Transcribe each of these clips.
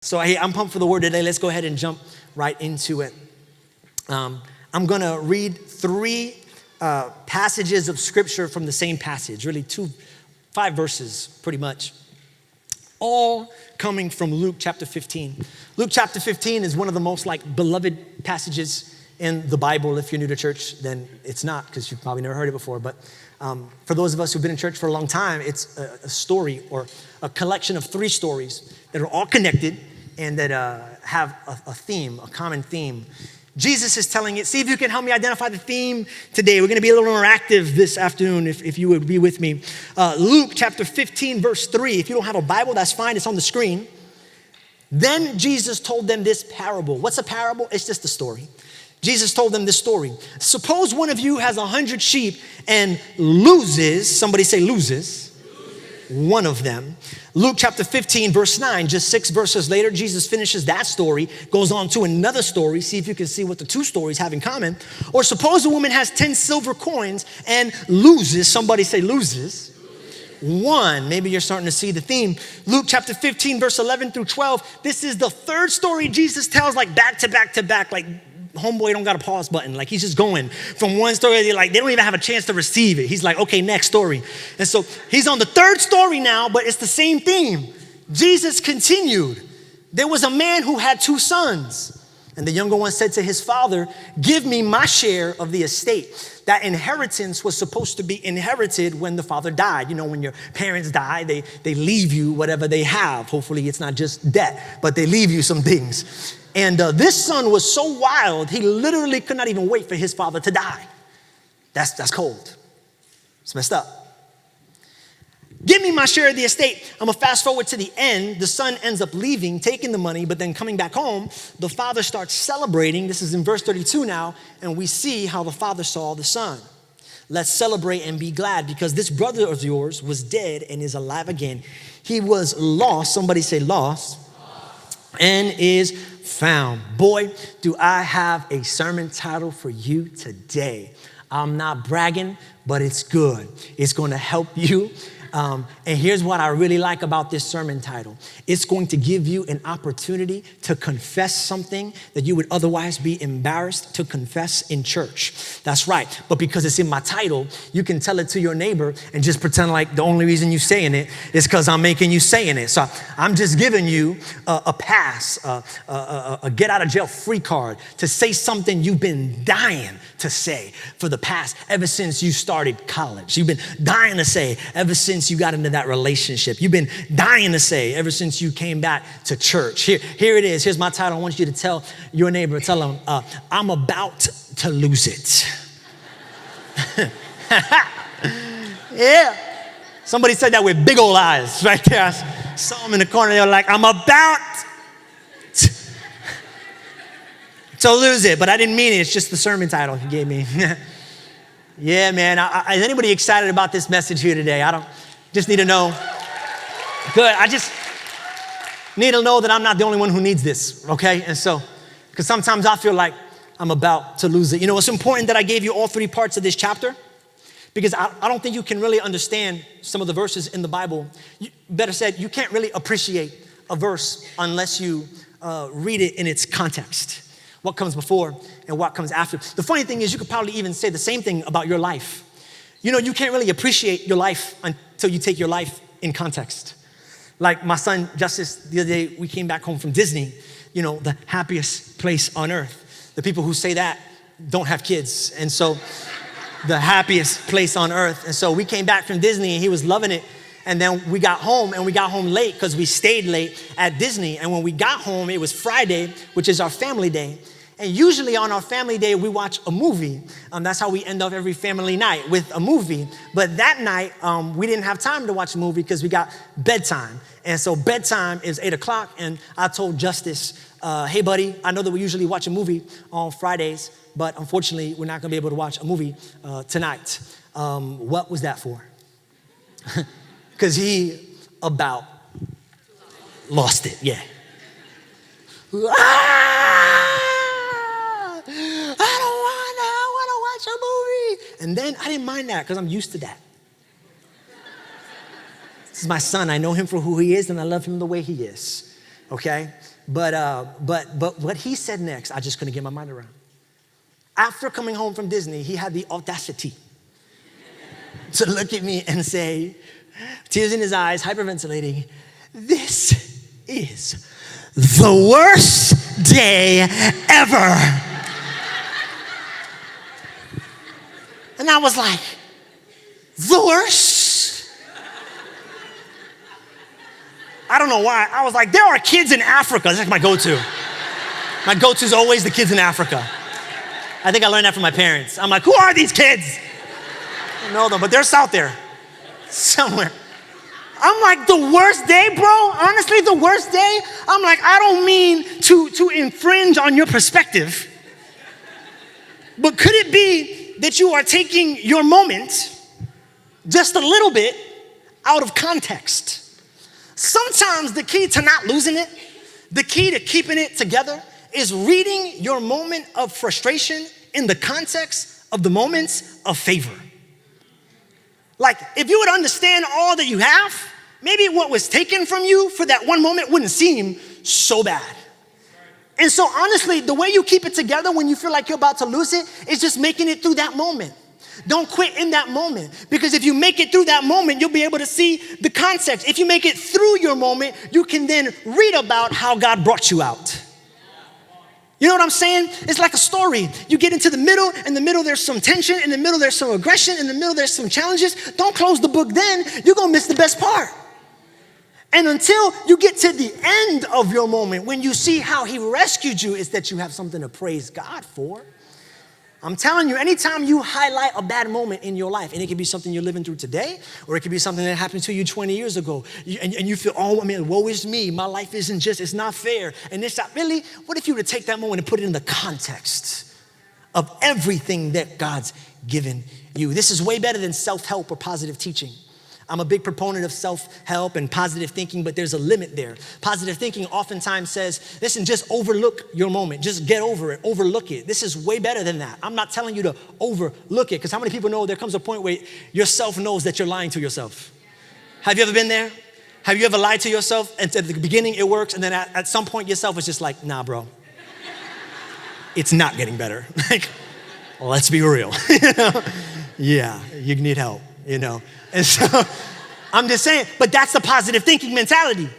So hey, I'm pumped for the word today. Let's go ahead and jump right into it. I'm going to read three passages of scripture from the same passage, really 5 verses pretty much, all coming from Luke chapter 15. Luke chapter 15 is one of the most beloved passages in the Bible. If you're new to church, then it's not, because you've probably never heard it before. But for those of us who've been in church for a long time, it's a story or a collection of 3 stories that are all connected and that have a theme, a common theme. Jesus is telling it. See if you can help me identify the theme today. We're going to be a little interactive this afternoon if you would be with me. Luke chapter 15, verse 3. If you don't have a Bible, that's fine. It's on the screen. Then Jesus told them this parable. What's a parable? It's just a story. Jesus told them this story. Suppose one of you has 100 sheep and loses, somebody say loses, one of them. Luke chapter 15, verse 9, just 6 verses later, Jesus finishes that story, goes on to another story. See if you can see what the 2 stories have in common. Or suppose a woman has 10 silver coins and loses, somebody say loses, one. Maybe you're starting to see the theme. Luke chapter 15, verse 11 through 12. This is the 3rd story Jesus tells back to back to back, homeboy don't got a pause button. He's just going from one story. They don't even have a chance to receive it. He's okay, next story. And so he's on the 3rd story now, but it's the same theme. Jesus continued. There was a man who had 2 sons. And the younger one said to his father, give me my share of the estate. That inheritance was supposed to be inherited when the father died. You know, when your parents die, they leave you whatever they have. Hopefully it's not just debt, but they leave you some things. And this son was so wild, he literally could not even wait for his father to die. That's cold. It's messed up. Give me my share of the estate. I'm going to fast forward to the end. The son ends up leaving, taking the money, but then coming back home, the father starts celebrating. This is in verse 32 now, and we see how the father saw the son. Let's celebrate and be glad, because this brother of yours was dead and is alive again. He was lost. Somebody say lost. And is found. Boy, do I have a sermon title for you today. I'm not bragging, but it's good. It's going to help you. And here's what I really like about this sermon title. It's going to give you an opportunity to confess something that you would otherwise be embarrassed to confess in church. That's right. But because it's in my title, you can tell it to your neighbor and just pretend like the only reason you're saying it is because I'm making you saying it. So I'm just giving you a pass, a get out of jail free card to say something you've been dying to say ever since you started college. You've been dying to say ever since you got into that relationship. You've been dying to say ever since you came back to church. Here it is. Here's my title. I want you to tell your neighbor, tell them, I'm about to lose it. Yeah. Somebody said that with big old eyes right there. I saw them in the corner. They were like, I'm about to lose it. But I didn't mean it. It's just the sermon title he gave me. Yeah, man. Is anybody excited about this message here today? Just need to know. Good. I just need to know that I'm not the only one who needs this, okay? And so, because sometimes I feel like I'm about to lose it. You know, it's important that I gave you all 3 parts of this chapter, because I don't think you can really understand some of the verses in the Bible. Better said, you can't really appreciate a verse unless you read it in its context. What comes before and what comes after. The funny thing is, you could probably even say the same thing about your life. You know, you can't really appreciate your life until you take your life in context. Like my son, Justice, the other day, we came back home from Disney, you know, the happiest place on earth. The people who say that don't have kids. And so the happiest place on earth. And so we came back from Disney and he was loving it. And then we got home late because we stayed late at Disney. And when we got home, it was Friday, which is our family day. And usually on our family day, we watch a movie. That's how we end up every family night, with a movie. But that night, we didn't have time to watch a movie because we got bedtime. And so bedtime is 8 o'clock. And I told Justice, hey, buddy, I know that we usually watch a movie on Fridays, but unfortunately, we're not going to be able to watch a movie tonight. What was that for? Because he about lost it, yeah. I want to watch a movie. And then I didn't mind that because I'm used to that. This is my son. I know him for who he is, and I love him the way he is. okay? But what he said next, I just couldn't get my mind around. After coming home from Disney, he had the audacity to look at me and say, tears in his eyes, hyperventilating, "This is the worst day ever." And I was like, the worst? I don't know why. I was like, there are kids in Africa. That's like my go-to. My go-to is always the kids in Africa. I think I learned that from my parents. I'm like, who are these kids? I don't know them, but they're out there somewhere. I'm like, the worst day, bro? Honestly, the worst day? I'm like, I don't mean to infringe on your perspective, but could it be that you are taking your moment just a little bit out of context? Sometimes the key to not losing it, the key to keeping it together, is reading your moment of frustration in the context of the moments of favor. Like, if you would understand all that you have, maybe what was taken from you for that one moment wouldn't seem so bad. And so honestly, the way you keep it together when you feel like you're about to lose it is just making it through that moment. Don't quit in that moment, because if you make it through that moment, you'll be able to see the context. If you make it through your moment, you can then read about how God brought you out. You know what I'm saying? It's like a story. You get into the middle, in the middle there's some tension, in the middle there's some aggression, in the middle there's some challenges. Don't close the book then, you're gonna miss the best part. And until you get to the end of your moment, when you see how he rescued you, is that you have something to praise God for. I'm telling you, anytime you highlight a bad moment in your life, and it could be something you're living through today, or it could be something that happened to you 20 years ago, and you feel, oh, I mean, woe is me, my life isn't just, it's not fair, and it's not really, what if you were to take that moment and put it in the context of everything that God's given you? This is way better than self-help or positive teaching. I'm a big proponent of self-help and positive thinking, but there's a limit there. Positive thinking oftentimes says, listen, just overlook your moment. Just get over it, overlook it. This is way better than that. I'm not telling you to overlook it, because how many people know there comes a point where yourself knows that you're lying to yourself? Have you ever been there? Have you ever lied to yourself and at the beginning it works, and then at some point yourself is just like, nah, bro, it's not getting better. Like, well, let's be real. You know? Yeah, you need help, you know. And so I'm just saying, but that's the positive thinking mentality.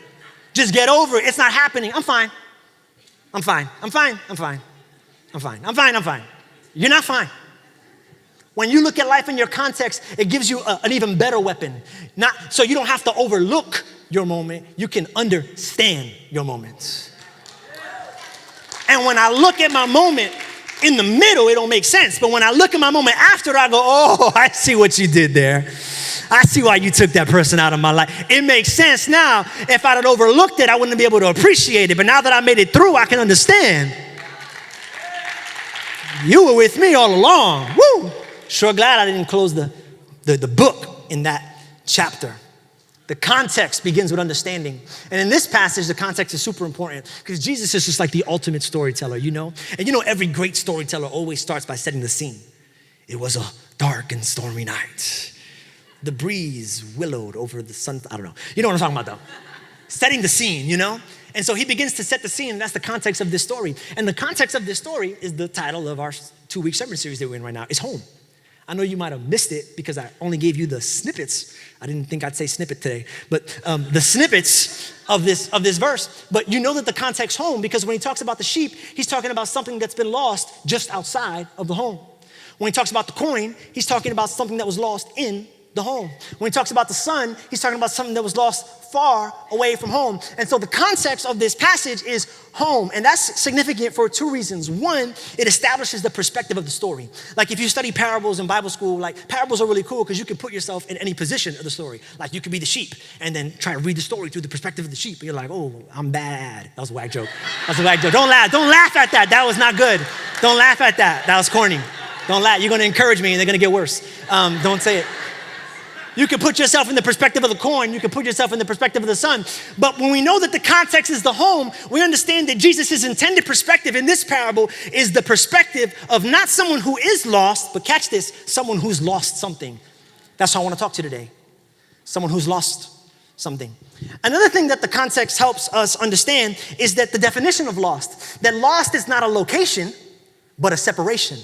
Just get over it. It's not happening. I'm fine. I'm fine. I'm fine. I'm fine. I'm fine. I'm fine. I'm fine. You're not fine. When you look at life in your context, it gives you an even better weapon. Not so you don't have to overlook your moment. You can understand your moments. And when I look at my moment in the middle, it don't make sense. But when I look at my moment after, I go, oh, I see what you did there. I see why you took that person out of my life. It makes sense now. If I'd have overlooked it, I wouldn't be able to appreciate it. But now that I made it through, I can understand. You were with me all along. Woo! Sure glad I didn't close the book in that chapter. The context begins with understanding. And in this passage, the context is super important, because Jesus is just like the ultimate storyteller, you know? And you know, every great storyteller always starts by setting the scene. It was a dark and stormy night. The breeze willowed over the sun. I don't know. You know what I'm talking about, though. Setting the scene, you know? And so he begins to set the scene, and that's the context of this story. And the context of this story is the title of our 2-week sermon series that we're in right now. It's home. I know you might have missed it because I only gave you the snippets. I didn't think I'd say snippet today, but the snippets of this verse. But you know that the context home, because when he talks about the sheep, he's talking about something that's been lost just outside of the home. When he talks about the coin, he's talking about something that was lost in the home. When he talks about the son, he's talking about something that was lost far away from home. And so the context of this passage is home. And that's significant for 2 reasons. One, it establishes the perspective of the story. Like if you study parables in Bible school, like parables are really cool because you can put yourself in any position of the story. Like you could be the sheep and then try to read the story through the perspective of the sheep. And you're like, oh, I'm bad. That was a whack joke. That's a whack joke. Don't laugh at that. That was not good. Don't laugh at that. That was corny. Don't laugh. You're going to encourage me and they're going to get worse. Don't say it. You can put yourself in the perspective of the coin. You can put yourself in the perspective of the son. But when we know that the context is the home, we understand that Jesus' intended perspective in this parable is the perspective of not someone who is lost, but catch this, someone who's lost something. That's how I want to talk to you today. Someone who's lost something. Another thing that the context helps us understand is that the definition of lost, that lost is not a location, but a separation.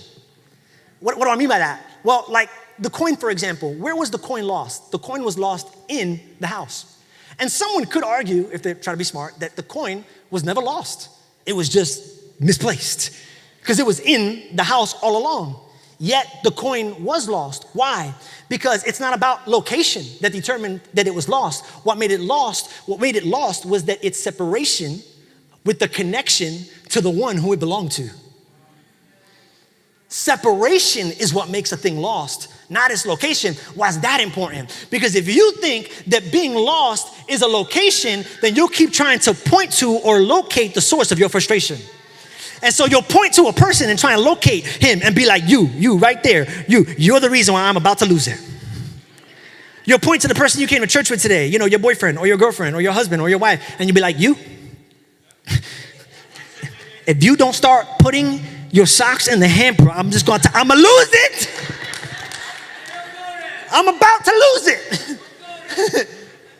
What do I mean by that? Well, like the coin, for example, where was the coin lost? The coin was lost in the house. And someone could argue, if they try to be smart, that the coin was never lost. It was just misplaced because it was in the house all along. Yet the coin was lost. Why? Because it's not about location that determined that it was lost. What made it lost was that its separation with the connection to the one who it belonged to. Separation is what makes a thing lost, not its location. Why is that important? Because if you think that being lost is a location, then you'll keep trying to point to or locate the source of your frustration. And so you'll point to a person and try and locate him and be like, you right there, you're the reason why I'm about to lose it. You'll point to the person you came to church with today, you know, your boyfriend or your girlfriend or your husband or your wife, and you'll be like, you? If you don't start putting your socks in the hamper, I'm gonna lose it. I'm about to lose it.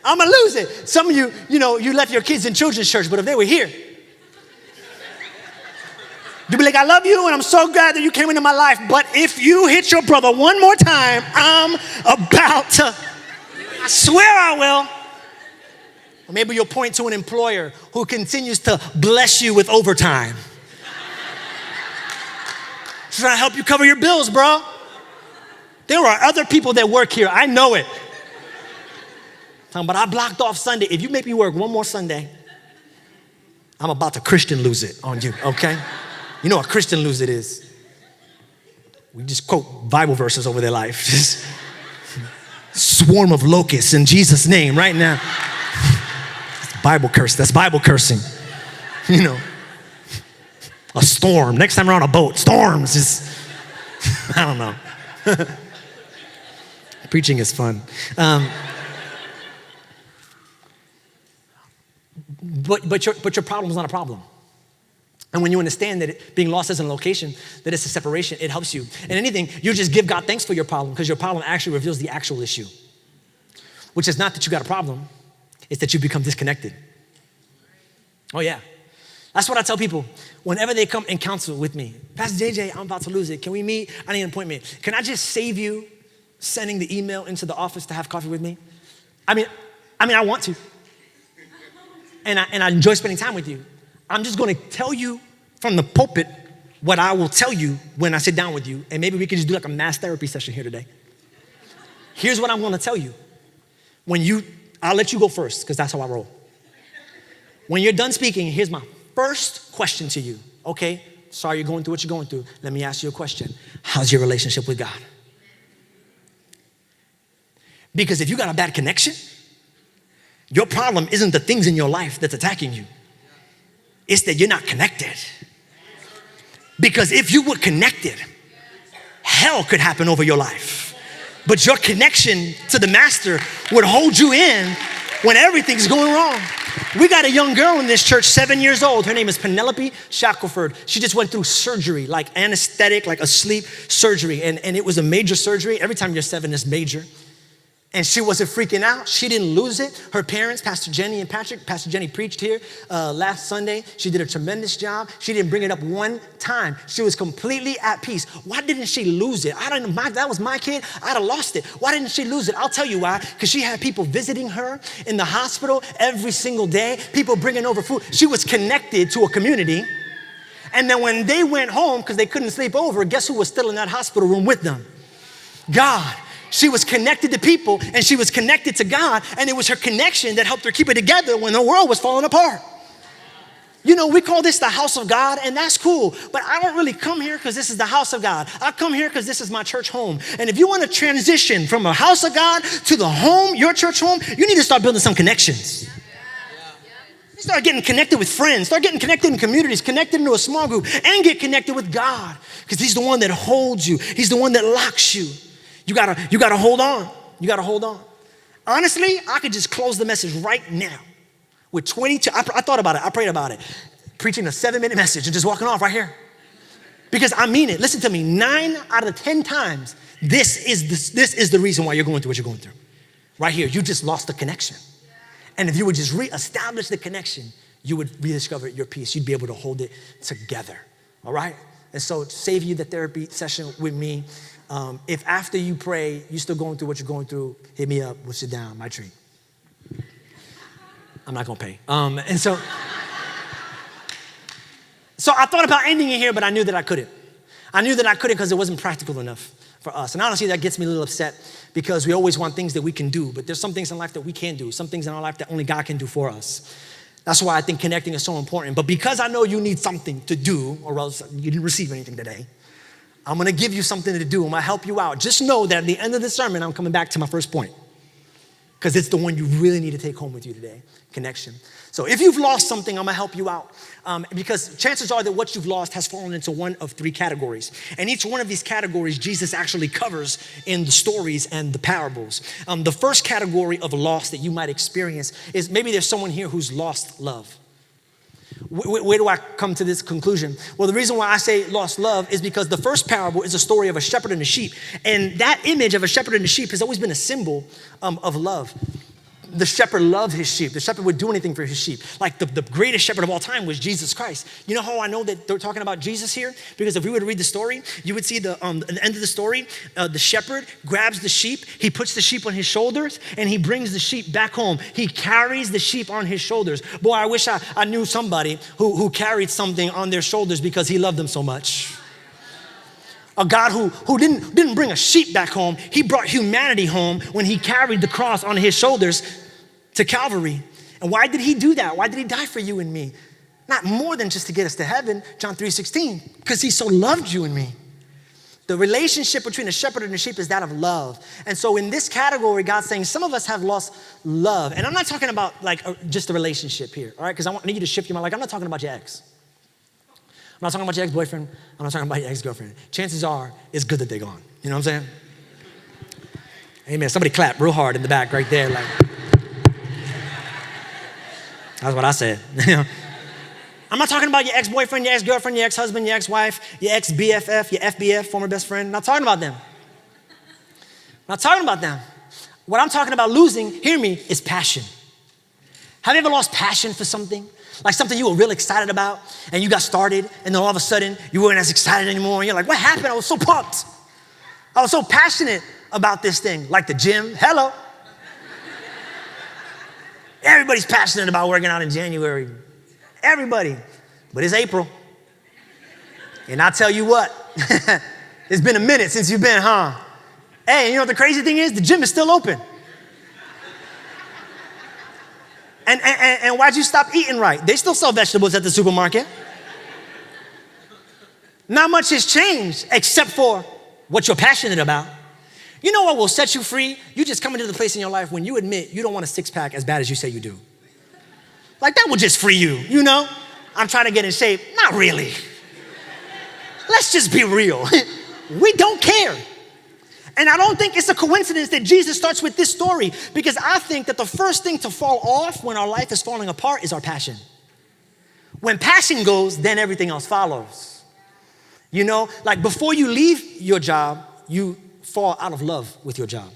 I'm gonna lose it. Some of you, you left your kids in children's church, but if they were here, you'd be like, I love you and I'm so glad that you came into my life, but if you hit your brother one more time, I'm about to, I swear I will. Or maybe you'll point to an employer who continues to bless you with overtime. Trying to help you cover your bills, bro. There are other people that work here. I know it. But I blocked off Sunday. If you make me work one more Sunday, I'm about to Christian lose it on you, okay? You know what Christian lose it is. We just quote Bible verses over their life. Just swarm of locusts in Jesus' name right now. Bible curse, that's Bible cursing. You know, a storm. Next time we're on a boat, storms. Just, I don't know. Preaching is fun. But your problem is not a problem. And when you understand that being lost isn't a location, that it's a separation, it helps you. And anything, you just give God thanks for your problem because your problem actually reveals the actual issue, which is not that you got a problem, it's that you become disconnected. Oh yeah. That's what I tell people whenever they come and counsel with me. Pastor JJ, I'm about to lose it. Can we meet? I need an appointment. Can I just save you sending the email into the office to have coffee with me? I mean, I want to. And I enjoy spending time with you. I'm just gonna tell you from the pulpit what I will tell you when I sit down with you, and maybe we can just do like a mass therapy session here today. Here's what I'm gonna tell you. I'll let you go first, because that's how I roll. When you're done speaking, here's my first question to you. Okay, sorry you're going through what you're going through. Let me ask you a question. How's your relationship with God? Because if you got a bad connection, your problem isn't the things in your life that's attacking you. It's that you're not connected. Because if you were connected, hell could happen over your life. But your connection to the master would hold you in when everything's going wrong. We got a young girl in this church, 7 years old. Her name is Penelope Shackleford. She just went through surgery, like anesthetic, like a sleep surgery. And it was a major surgery. Every time you're 7, it's major. And she wasn't freaking out. She didn't lose it. Her parents, Pastor Jenny and Patrick, Pastor Jenny preached here last Sunday. She did a tremendous job. She didn't bring it up one time. She was completely at peace. Why didn't she lose it? That was my kid. I'd have lost it. Why didn't she lose it? I'll tell you why. Because she had people visiting her in the hospital every single day, people bringing over food. She was connected to a community. And then when they went home, because they couldn't sleep over, guess who was still in that hospital room with them? God. She was connected to people and she was connected to God, and it was her connection that helped her keep it together when the world was falling apart. You know, we call this the house of God, and that's cool, but I don't really come here because this is the house of God. I come here because this is my church home. And if you want to transition from a house of God to the home, your church home, you need to start building some connections. You start getting connected with friends, start getting connected in communities, connected into a small group, and get connected with God, because he's the one that holds you. He's the one that locks you. You gotta hold on. You gotta hold on. Honestly, I could just close the message right now with 22. I thought about it. I prayed about it. Preaching a 7-minute message and just walking off right here. Because I mean it. Listen to me. 9 out of 10 times, this is the reason why you're going through what you're going through. Right here, you just lost the connection. And if you would just reestablish the connection, you would rediscover your peace. You'd be able to hold it together, all right? And so save you the therapy session with me. If after you pray, you're still going through what you're going through, hit me up, we'll sit down, my treat. I'm not gonna pay. And so I thought about ending it here, but I knew that I couldn't. I knew that I couldn't because it wasn't practical enough for us. And honestly, that gets me a little upset because we always want things that we can do, but there's some things in life that we can't do, some things in our life that only God can do for us. That's why I think connecting is so important. But because I know you need something to do, or else you didn't receive anything today, I'm gonna give you something to do. I'm gonna help you out. Just know that at the end of the sermon, I'm coming back to my first point, because it's the one you really need to take home with you today, connection. So if you've lost something, I'm gonna help you out. Because chances are that what you've lost has fallen into one of three categories. And each one of these categories, Jesus actually covers in the stories and the parables. The first category of loss that you might experience is maybe there's someone here who's lost love. Where do I come to this conclusion? Well, the reason why I say lost love is because the first parable is a story of a shepherd and a sheep. And that image of a shepherd and a sheep has always been a symbol of love. The shepherd loved his sheep. The shepherd would do anything for his sheep. Like the greatest shepherd of all time was Jesus Christ. You know how I know that they're talking about Jesus here? Because if we were to read the story, you would see at the end of the story, the shepherd grabs the sheep, he puts the sheep on his shoulders, and he brings the sheep back home. He carries the sheep on his shoulders. Boy, I wish I knew somebody who carried something on their shoulders because he loved them so much. A God who didn't bring a sheep back home. He brought humanity home when he carried the cross on his shoulders to Calvary. And why did he do that? Why did he die for you and me? Not more than just to get us to heaven, John 3:16, because he so loved you and me. The relationship between a shepherd and a sheep is that of love. And so in this category, God's saying some of us have lost love. And I'm not talking about like just a relationship here, all right? Because I need you to shift your mind. Like, I'm not talking about your ex. I'm not talking about your ex-boyfriend. I'm not talking about your ex-girlfriend. Chances are, it's good that they're gone. You know what I'm saying? Amen. Somebody clap real hard in the back right there. Like, that's what I said. I'm not talking about your ex-boyfriend, your ex-girlfriend, your ex-husband, your ex-wife, your ex-BFF, your FBF, former best friend. I'm not talking about them. I'm not talking about them. What I'm talking about losing, hear me, is passion. Have you ever lost passion for something? Like something you were real excited about and you got started and then all of a sudden you weren't as excited anymore and you're like, what happened? I was so pumped. I was so passionate about this thing. Like the gym, hello. Everybody's passionate about working out in January. Everybody. But it's April. And I tell you what, it's been a minute since you've been, huh? Hey, you know what the crazy thing is? The gym is still open. And why'd you stop eating right? They still sell vegetables at the supermarket. Not much has changed except for what you're passionate about. You know what will set you free? You just come into the place in your life when you admit you don't want a six-pack as bad as you say you do. Like that will just free you, you know? I'm trying to get in shape. Not really. Let's just be real. We don't care. And I don't think it's a coincidence that Jesus starts with this story, because I think that the first thing to fall off when our life is falling apart is our passion. When passion goes, then everything else follows. You know, like before you leave your job, you fall out of love with your job.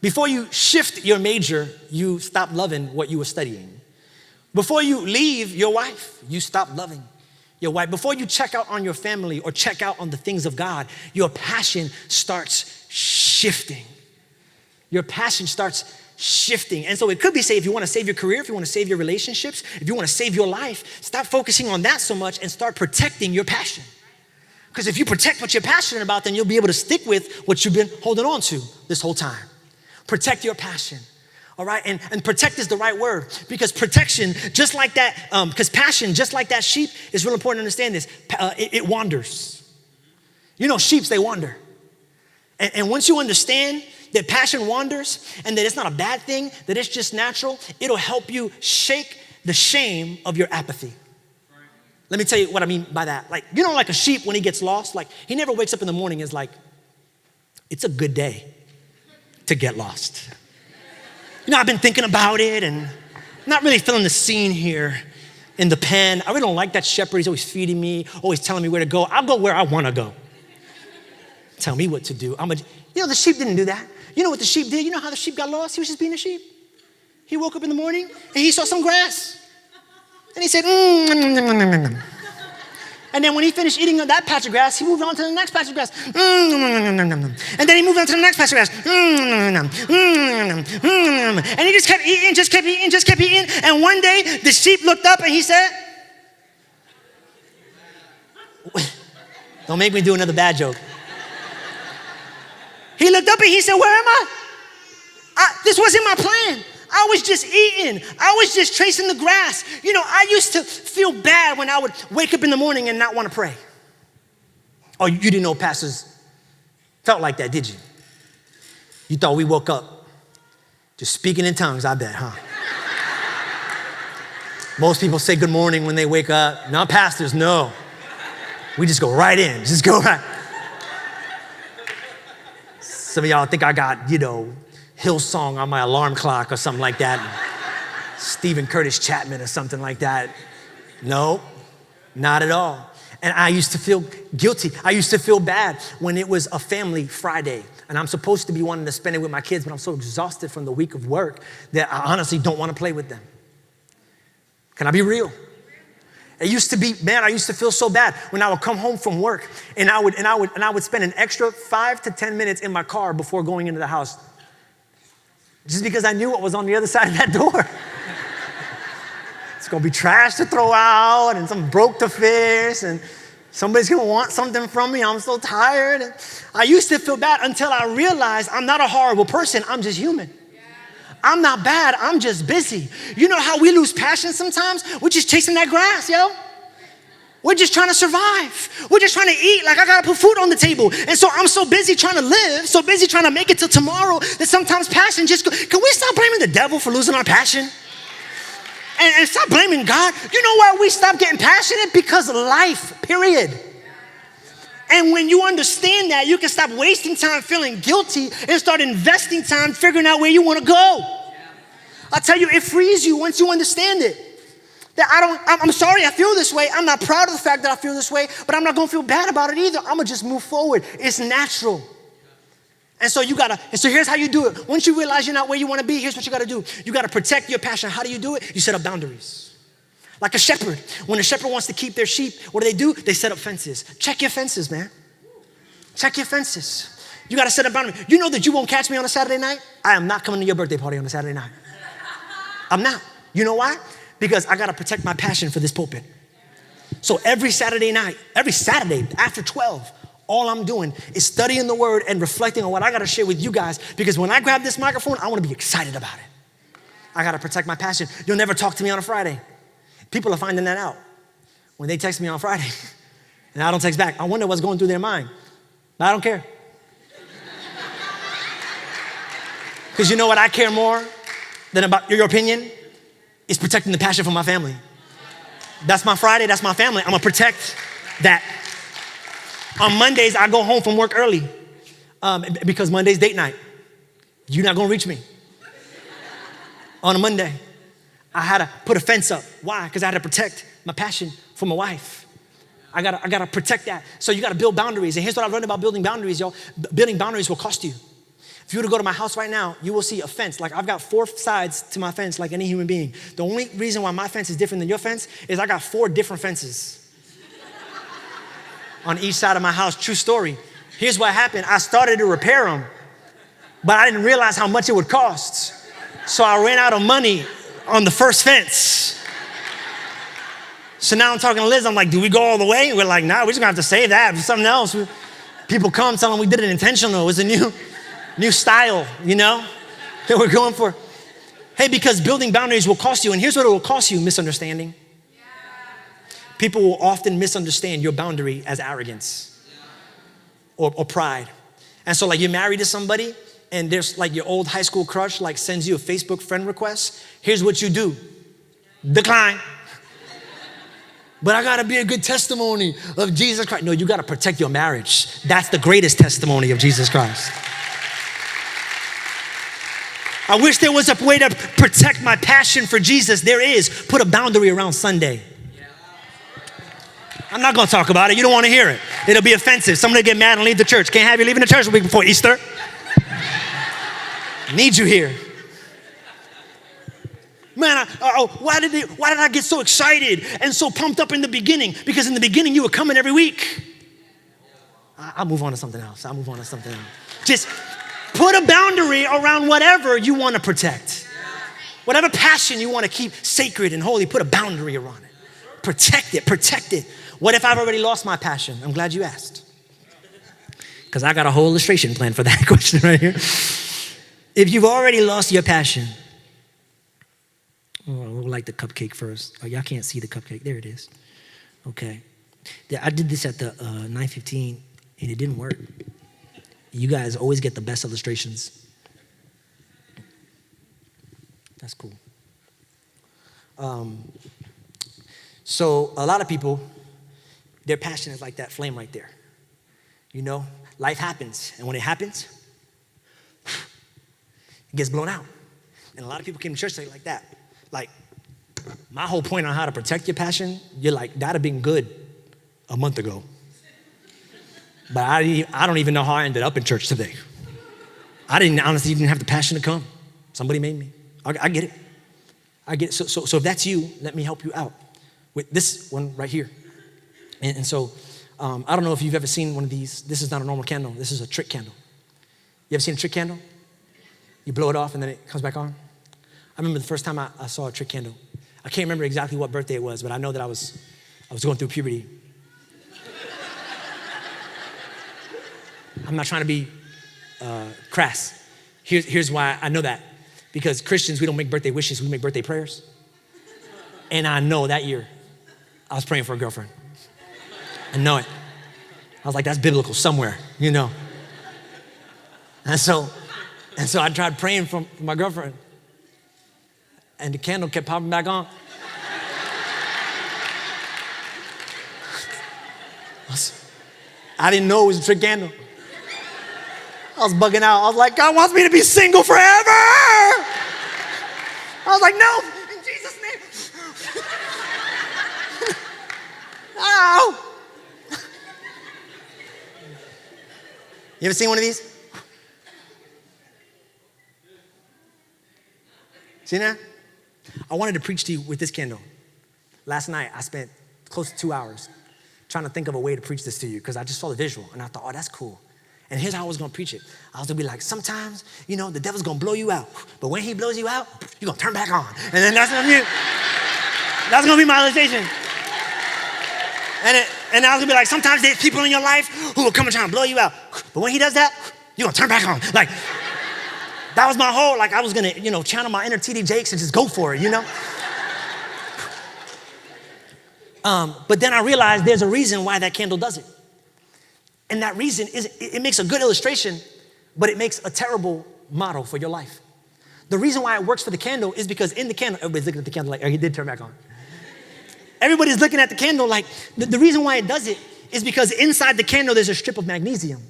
Before you shift your major, you stop loving what you were studying. Before you leave your wife, you stop loving your wife. Before you check out on your family or check out on the things of God, your passion starts shifting. Your passion starts shifting. And so it could be, say, if you want to save your career, if you want to save your relationships, if you want to save your life, stop focusing on that so much and start protecting your passion. Because if you protect what you're passionate about, then you'll be able to stick with what you've been holding on to this whole time. Protect your passion. All right, and protect is the right word, because protection, just like that, because passion, just like that sheep, is real important to understand this. It wanders. You know, sheep, they wander. And once you understand that passion wanders and that it's not a bad thing, that it's just natural, it'll help you shake the shame of your apathy. Let me tell you what I mean by that. Like, you know, like a sheep when he gets lost, like he never wakes up in the morning and is like, it's a good day to get lost. You know, I've been thinking about it and not really feeling the scene here in the pen. I really don't like that shepherd. He's always feeding me, always telling me where to go. I'll go where I want to go. Tell me what to do. You know, the sheep didn't do that. You know what the sheep did? You know how the sheep got lost? He was just being a sheep. He woke up in the morning and he saw some grass. And he said, And then when he finished eating that patch of grass, he moved on to the next patch of grass. And then he moved on to the next patch of grass. And he just kept eating, just kept eating, just kept eating. And one day, the sheep looked up and he said, don't make me do another bad joke. He looked up and he said, where am I? This wasn't my plan. I was just eating. I was just tracing the grass. You know, I used to feel bad when I would wake up in the morning and not want to pray. Oh, you didn't know pastors felt like that, did you? You thought we woke up just speaking in tongues, I bet, huh? Most people say good morning when they wake up. Not pastors, no. We just go right in, just go right. Some of y'all think I got, Hillsong on my alarm clock or something like that. Stephen Curtis Chapman or something like that. No, not at all. And I used to feel guilty. I used to feel bad when it was a family Friday and I'm supposed to be wanting to spend it with my kids, but I'm so exhausted from the week of work that I honestly don't want to play with them. Can I be real? It used to be, man, I used to feel so bad when I would come home from work and I would spend an extra 5 to 10 minutes in my car before going into the house. Just because I knew what was on the other side of that door. It's gonna be trash to throw out and something broke to fix and somebody's gonna want something from me. I'm so tired. And I used to feel bad until I realized I'm not a horrible person. I'm just human. I'm not bad. I'm just busy. You know how we lose passion sometimes? We're just chasing that grass, yo. We're just trying to survive. We're just trying to eat. Like I gotta put food on the table. And so I'm so busy trying to live, so busy trying to make it till tomorrow that sometimes passion just goes. Can we stop blaming the devil for losing our passion? And stop blaming God. You know why we stop getting passionate? Because of life, period. And when you understand that, you can stop wasting time feeling guilty and start investing time figuring out where you want to go. I'll tell you, it frees you once you understand it. That I'm sorry I feel this way. I'm not proud of the fact that I feel this way, but I'm not gonna feel bad about it either. I'm gonna just move forward. It's natural. And so here's how you do it. Once you realize you're not where you wanna be, here's what you gotta do. You gotta protect your passion. How do you do it? You set up boundaries. Like a shepherd. When a shepherd wants to keep their sheep, what do? They set up fences. Check your fences, man. Check your fences. You gotta set up boundaries. You know that you won't catch me on a Saturday night? I am not coming to your birthday party on a Saturday night. I'm not. You know why? Because I gotta protect my passion for this pulpit. So every Saturday night, every Saturday after 12, all I'm doing is studying the word and reflecting on what I gotta share with you guys, because when I grab this microphone, I wanna be excited about it. I gotta protect my passion. You'll never talk to me on a Friday. People are finding that out when they text me on Friday and I don't text back. I wonder what's going through their mind, but I don't care. Because you know what I care more than about your opinion? Is protecting the passion for my family. That's my Friday, that's my family. I'm gonna protect that. On Mondays, I go home from work early because Monday's date night. You're not gonna reach me. On a Monday, I had to put a fence up. Why? Because I had to protect my passion for my wife. I gotta protect that. So you gotta build boundaries. And here's what I've learned about building boundaries, y'all. Building boundaries will cost you. If you were to go to my house right now, you will see a fence. Like I've got 4 sides to my fence like any human being. The only reason why my fence is different than your fence is I got 4 different fences on each side of my house. True story. Here's what happened. I started to repair them, but I didn't realize how much it would cost. So I ran out of money on the first fence. So now I'm talking to Liz. I'm like, do we go all the way? We're like, nah, we're just gonna have to save that for something else. People come, tell them we did it intentional. It was a new style, that we're going for. Hey, because building boundaries will cost you. And here's what it will cost you: misunderstanding. People will often misunderstand your boundary as arrogance or pride. And so like you're married to somebody and there's like your old high school crush like sends you a Facebook friend request. Here's what you do: decline. But I gotta be a good testimony of Jesus Christ. No, you gotta protect your marriage. That's the greatest testimony of Jesus Christ. I wish there was a way to protect my passion for Jesus. There is. Put a boundary around Sunday. I'm not gonna talk about it. You don't wanna hear it. It'll be offensive. Somebody get mad and leave the church. Can't have you leaving the church a week before Easter. Need you here. Man, why did I get so excited and so pumped up in the beginning? Because in the beginning, you were coming every week. I'll move on to something else. Just put a boundary around whatever you want to protect. Whatever passion you want to keep sacred and holy, put a boundary around it. Protect it. What if I've already lost my passion? I'm glad you asked. Because I got a whole illustration plan for that question right here. If you've already lost your passion, we'll like the cupcake first. Oh, y'all can't see the cupcake. There it is. Okay. I did this at the 9:15, and it didn't work. You guys always get the best illustrations. That's cool. So a lot of people, their passion is like that flame right there. You know, life happens, and when it happens, it gets blown out. And a lot of people came to church like that. Like, my whole point on how to protect your passion, you're like, that'd have been good a month ago. But I don't even know how I ended up in church today. I didn't honestly even have the passion to come. Somebody made me. I get it. So if that's you, let me help you out with this one right here. And so I don't know if you've ever seen one of these. This is not a normal candle. This is a trick candle. You ever seen a trick candle? You blow it off and then it comes back on. I remember the first time I saw a trick candle. I can't remember exactly what birthday it was, but I know that I was going through puberty. I'm not trying to be crass. Here's why I know that. Because Christians, we don't make birthday wishes, we make birthday prayers. And I know that year, I was praying for a girlfriend. I know it. I was like, that's biblical somewhere, you know. And so I tried praying for my girlfriend. And the candle kept popping back on. I didn't know it was a trick candle. I was bugging out. I was like, God wants me to be single forever. I was like, no, in Jesus' name. Ow. You ever seen one of these? See that? I wanted to preach to you with this candle. Last night, I spent close to 2 hours trying to think of a way to preach this to you because I just saw the visual and I thought, oh, that's cool. And here's how I was gonna preach it. I was gonna be like, sometimes, you know, the devil's gonna blow you out, but when he blows you out, you're gonna turn back on. And then that's gonna be my illustration. And I was gonna be like, sometimes there's people in your life who will come and try and blow you out, but when he does that, you're gonna turn back on. Like, that was my whole, like I was gonna, you know, channel my inner TD Jakes and just go for it, you know? But then I realized there's a reason why that candle does it. And that reason is it makes a good illustration, but it makes a terrible model for your life. The reason why it works for the candle is because in the candle, everybody's looking at the candle like, oh, he did turn back on. Everybody's looking at the candle like, the reason why it does it is because inside the candle, there's a strip of magnesium.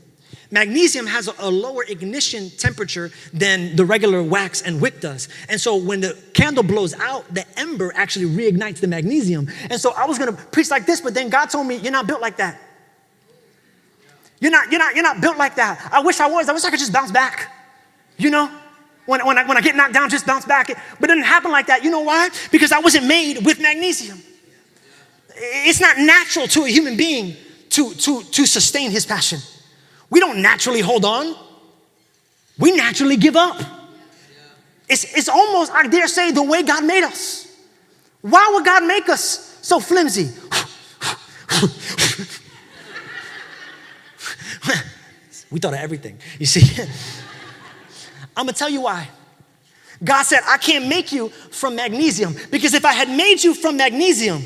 Magnesium has a lower ignition temperature than the regular wax and wick does. And so when the candle blows out, the ember actually reignites the magnesium. And so I was gonna preach like this, but then God told me, you're not built like that. You're not built like that. I wish I was. I wish I could just bounce back. You know? When I get knocked down, just bounce back. But it didn't happen like that. You know why? Because I wasn't made with magnesium. It's not natural to a human being to sustain his passion. We don't naturally hold on. We naturally give up. It's almost, I dare say, the way God made us. Why would God make us so flimsy? We thought of everything, you see. I'm gonna tell you why. God said, I can't make you from magnesium because if I had made you from magnesium,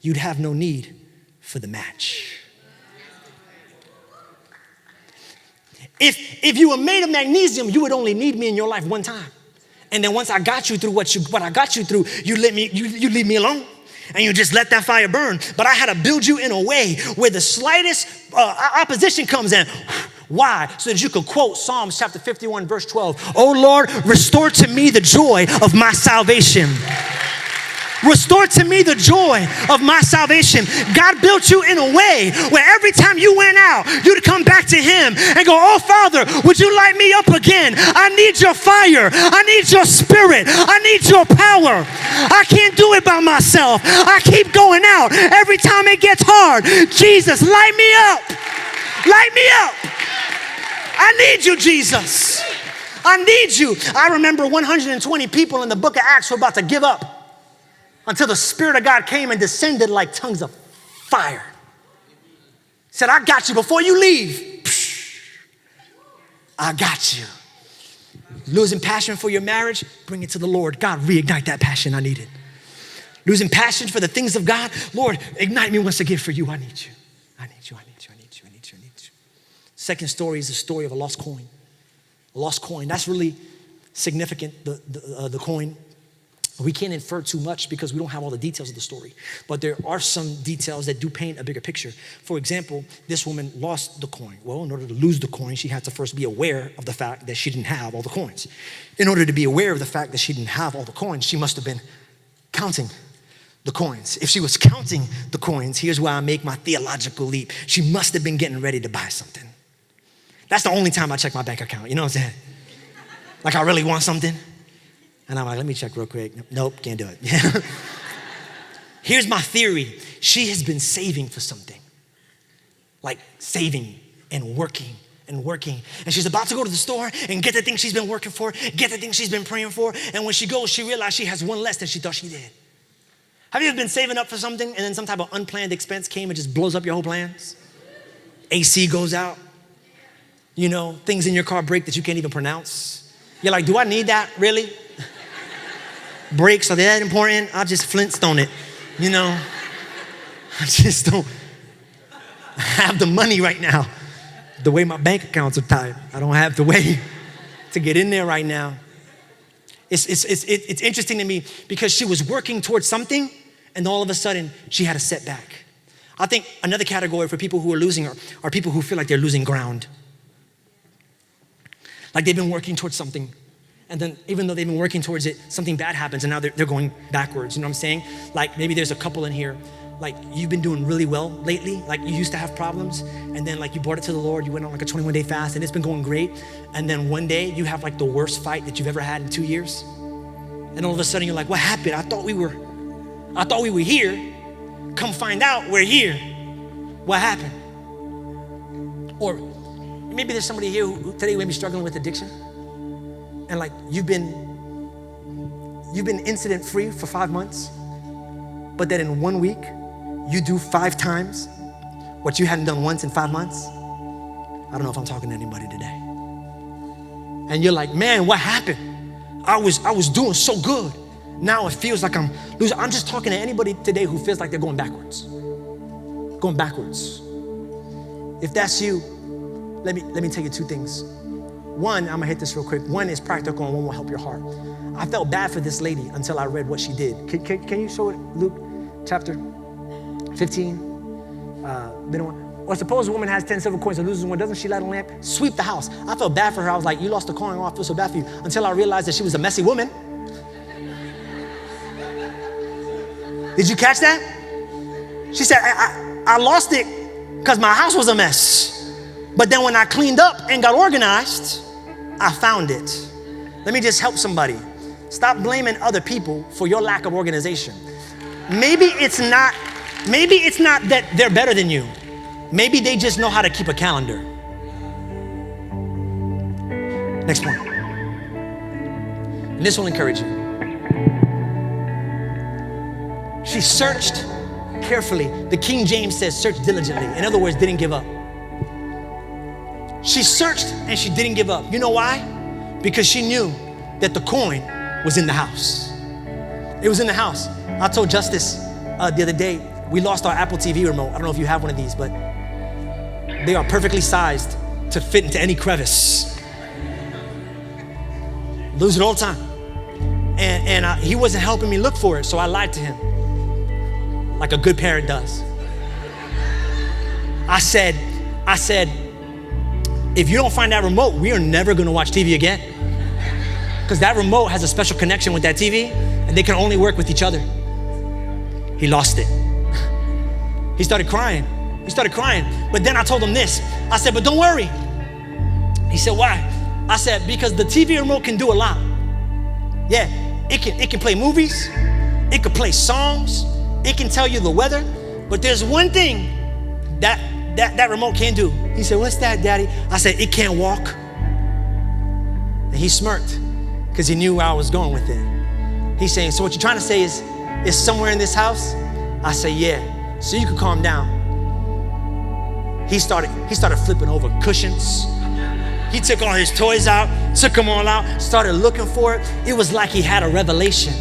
you'd have no need for the match. If you were made of magnesium, you would only need me in your life one time. And then once I got you through what I got you through, you leave me alone. And you just let that fire burn. But I had to build you in a way where the slightest opposition comes in. Why? So that you could quote Psalms chapter 51, verse 12. Oh Lord, restore to me the joy of my salvation. Restore to me the joy of my salvation. God built you in a way where every time you went out, you'd come back to him and go, oh, Father, would you light me up again? I need your fire. I need your spirit. I need your power. I can't do it by myself. I keep going out. Every time it gets hard, Jesus, light me up. Light me up. I need you, Jesus. I need you. I remember 120 people in the book of Acts were about to give up until the Spirit of God came and descended like tongues of fire. Said, I got you before you leave. I got you. Losing passion for your marriage, bring it to the Lord. God, reignite that passion. I need it. Losing passion for the things of God, Lord, ignite me once again for you. I need you. I need you. I need you. I need you. I need you. I need you. Second story is the story of a lost coin. A lost coin. That's really significant, the coin. We can't infer too much because we don't have all the details of the story. But there are some details that do paint a bigger picture. For example, this woman lost the coin. Well, in order to lose the coin, she had to first be aware of the fact that she didn't have all the coins. In order to be aware of the fact that she didn't have all the coins, she must have been counting the coins. If she was counting the coins, here's where I make my theological leap. She must have been getting ready to buy something. That's the only time I check my bank account. You know what I'm saying? Like I really want something. And I'm like, let me check real quick. Nope, can't do it. Here's my theory. She has been saving for something. Like saving and working and working. And she's about to go to the store and get the thing she's been working for, get the thing she's been praying for. And when she goes, she realized she has one less than she thought she did. Have you ever been saving up for something and then some type of unplanned expense came and just blows up your whole plans? AC goes out. You know, things in your car break that you can't even pronounce. You're like, do I need that, really? Brakes, are they that important? I'll just Flintstone it, you know? I just don't have the money right now. The way my bank accounts are tied, I don't have the way to get in there right now. It's interesting to me because she was working towards something and all of a sudden she had a setback. I think another category for people who are losing are people who feel like they're losing ground. Like they've been working towards something, and then even though they've been working towards it, something bad happens, and now they're going backwards. You know what I'm saying? Like maybe there's a couple in here, like you've been doing really well lately, like you used to have problems, and then like you brought it to the Lord, you went on like a 21-day fast, and it's been going great, and then one day you have like the worst fight that you've ever had in 2 years, and all of a sudden you're like, what happened? I thought we were here. Come find out we're here. What happened? Or maybe there's somebody here who today may be struggling with addiction. And like you've been incident free for 5 months, but then in 1 week, you do 5 times what you hadn't done once in 5 months. I don't know if I'm talking to anybody today. And you're like, man, what happened? I was doing so good. Now it feels like I'm losing. I'm just talking to anybody today who feels like they're going backwards. Going backwards. If that's you, let me tell you 2 things. One, I'm gonna hit this real quick. One is practical and one will help your heart. I felt bad for this lady until I read what she did. Can you show it, Luke chapter 15? Or suppose a woman has 10 silver coins and loses one, doesn't she light a lamp? Sweep the house. I felt bad for her. I was like, you lost a coin, I feel so bad for you. Until I realized that she was a messy woman. Did you catch that? She said, I lost it because my house was a mess. But then when I cleaned up and got organized, I found it. Let me just help somebody. Stop blaming other people for your lack of organization. Maybe it's not that they're better than you. Maybe they just know how to keep a calendar. Next point. And this will encourage you. She searched carefully. The King James says search diligently. In other words, didn't give up. She searched and she didn't give up. You know why? Because she knew that the coin was in the house. It was in the house. I told Justice the other day, we lost our Apple TV remote. I don't know if you have one of these, but they are perfectly sized to fit into any crevice. Lose it all the time. And he wasn't helping me look for it, so I lied to him, like a good parent does. I said, if you don't find that remote, we are never gonna watch TV again. Because that remote has a special connection with that TV, and they can only work with each other. he lost it. He started crying. But then I told him this. I said, but don't worry. He said, why? I said, because the TV remote can do a lot. Yeah, it can play movies. It can play songs. It can tell you the weather. But there's one thing that remote can't do. He said, what's that, Daddy? I said, it can't walk. And he smirked because he knew where I was going with it. He's saying, so what you're trying to say is somewhere in this house? I say, yeah, so you can calm down. He started flipping over cushions. He took all his toys out, took them all out, started looking for it. It was like he had a revelation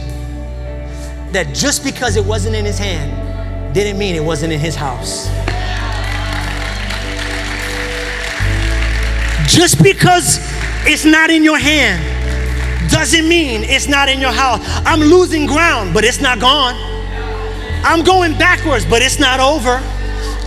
that just because it wasn't in his hand didn't mean it wasn't in his house. Just because it's not in your hand doesn't mean it's not in your house. I'm losing ground, but it's not gone. I'm going backwards, but it's not over.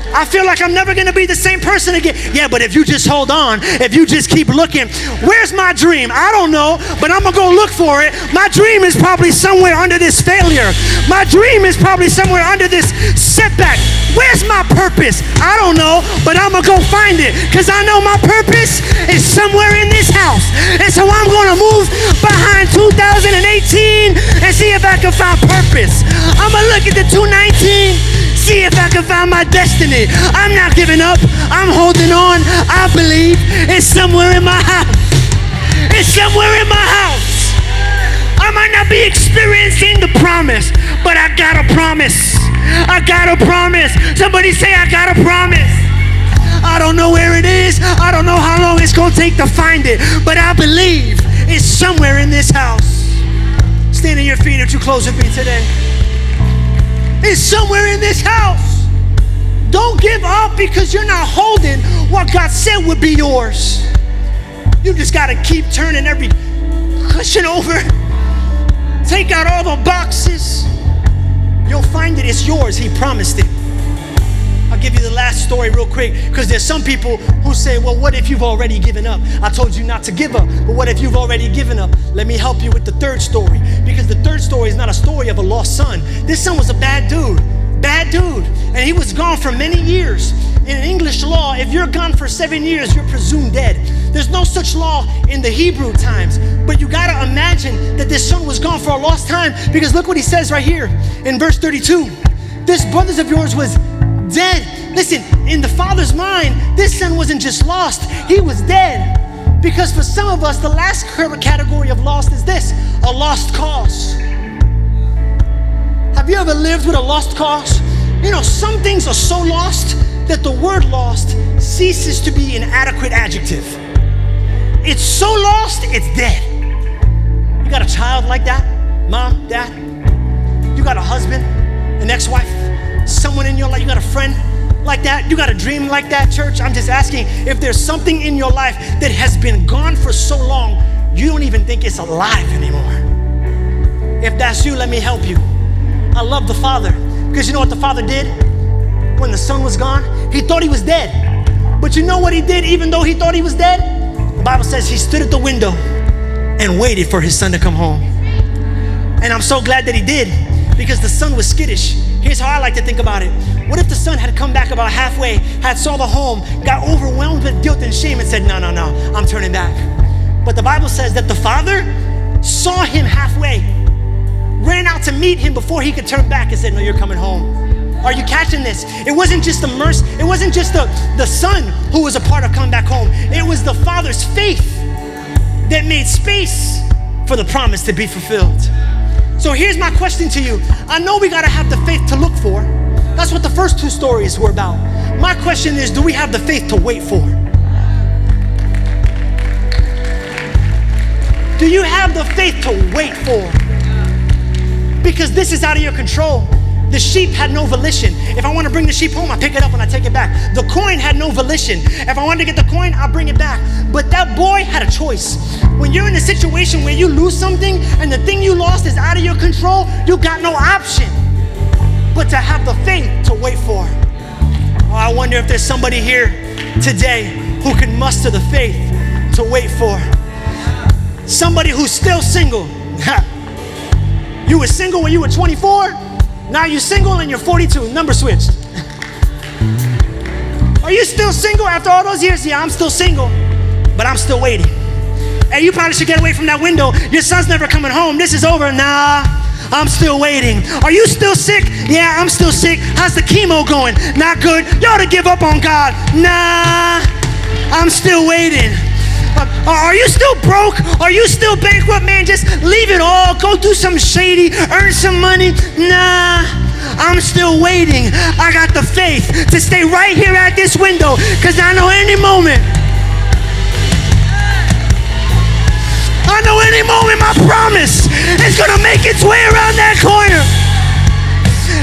I feel like I'm never gonna be the same person again. Yeah, but if you just hold on, if you just keep looking, where's my dream? I don't know, but I'm gonna go look for it. My dream is probably somewhere under this failure. My dream is probably somewhere under this setback. Where's my purpose? I don't know, but I'm gonna go find it because I know my purpose is somewhere in this house. And so I'm gonna move behind 2018 and see if I can find purpose. I'm gonna look at the 219. See if I can find my destiny. I'm not giving up. I'm holding on. I believe it's somewhere in my house. It's somewhere in my house. I might not be experiencing the promise, but I got a promise. I got a promise. Somebody say, I got a promise. I don't know where it is. I don't know how long it's going to take to find it, but I believe it's somewhere in this house. Stand on your feet if you close with me today. It's somewhere in this house. Don't give up because you're not holding what God said would be yours. You just got to keep turning every cushion over. Take out all the boxes. You'll find it. It's yours. He promised it. I'll give you the last story real quick because there's some people who say, well, what if you've already given up? I told you not to give up, but what if you've already given up? Let me help you with the third story, because the third story is not a story of a lost son. This son was a bad dude, and he was gone for many years. In English law, if you're gone for 7 years, you're presumed dead. There's no such law in the Hebrew times, but you gotta imagine that this son was gone for a lost time, because look what he says right here in verse 32. This brothers of yours was dead. Listen, in the Father's mind, this son wasn't just lost, he was dead. Because for some of us, the last category of lost is this, a lost cause. Have you ever lived with a lost cause? You know, some things are so lost that the word lost ceases to be an adequate adjective. It's so lost, it's dead. You got a child like that? Mom, dad? You got a husband, an ex-wife? Someone in your life, you got a friend like that, you got a dream like that, church? I'm just asking if there's something in your life that has been gone for so long, you don't even think it's alive anymore. If that's you, let me help you. I love the Father, because you know what the Father did when the son was gone? He thought he was dead. But you know what he did even though he thought he was dead? The Bible says he stood at the window and waited for his son to come home. And I'm so glad that he did, because the son was skittish. Here's how I like to think about it. What if the son had come back about halfway, had saw the home, got overwhelmed with guilt and shame and said, no, I'm turning back. But the Bible says that the father saw him halfway, ran out to meet him before he could turn back and said, no, you're coming home. Are you catching this? It wasn't just the mercy, it wasn't just the son who was a part of coming back home. It was the father's faith that made space for the promise to be fulfilled. So here's my question to you. I know we gotta have the faith to look for. That's what the first two stories were about. My question is, do we have the faith to wait for? Do you have the faith to wait for? Because this is out of your control. The sheep had no volition. If I want to bring the sheep home, I pick it up and I take it back. The coin had no volition. If I wanted to get the coin, I'll bring it back. But that boy had a choice. When you're in a situation where you lose something and the thing you lost is out of your control, you got no option but to have the faith to wait for. Oh, I wonder if there's somebody here today who can muster the faith to wait for. Somebody who's still single. You were single when you were 24? Now you're single and you're 42, number switched. Are you still single after all those years? Yeah, I'm still single, but I'm still waiting. Hey, you probably should get away from that window. Your son's never coming home. This is over. Nah, I'm still waiting. Are you still sick? Yeah, I'm still sick. How's the chemo going? Not good. You ought to give up on God. Nah, I'm still waiting. Are you still broke? Are you still bankrupt? Man, just leave it all. Go do something shady. Earn some money. Nah, I'm still waiting. I got the faith to stay right here at this window because I know any moment my promise is going to make its way around that corner.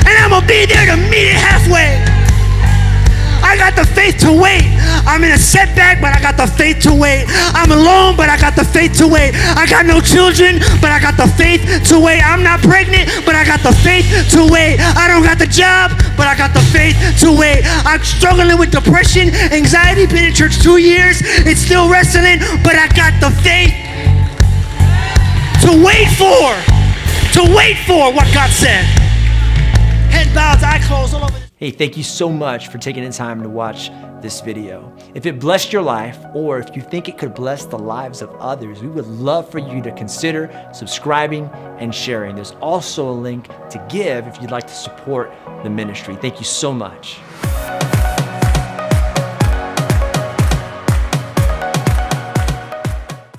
And I'm going to be there to meet it halfway. I got the faith to wait. I'm in a setback, but I got the faith to wait. I'm alone, but I got the faith to wait. I got no children, but I got the faith to wait. I'm not pregnant, but I got the faith to wait. I don't got the job, but I got the faith to wait. I'm struggling with depression, anxiety, been in church 2 years. It's still wrestling, but I got the faith to wait for what God said. Head bowed, eye closed, all over. Hey, thank you so much for taking the time to watch this video. If it blessed your life, or if you think it could bless the lives of others, we would love for you to consider subscribing and sharing. There's also a link to give if you'd like to support the ministry. Thank you so much.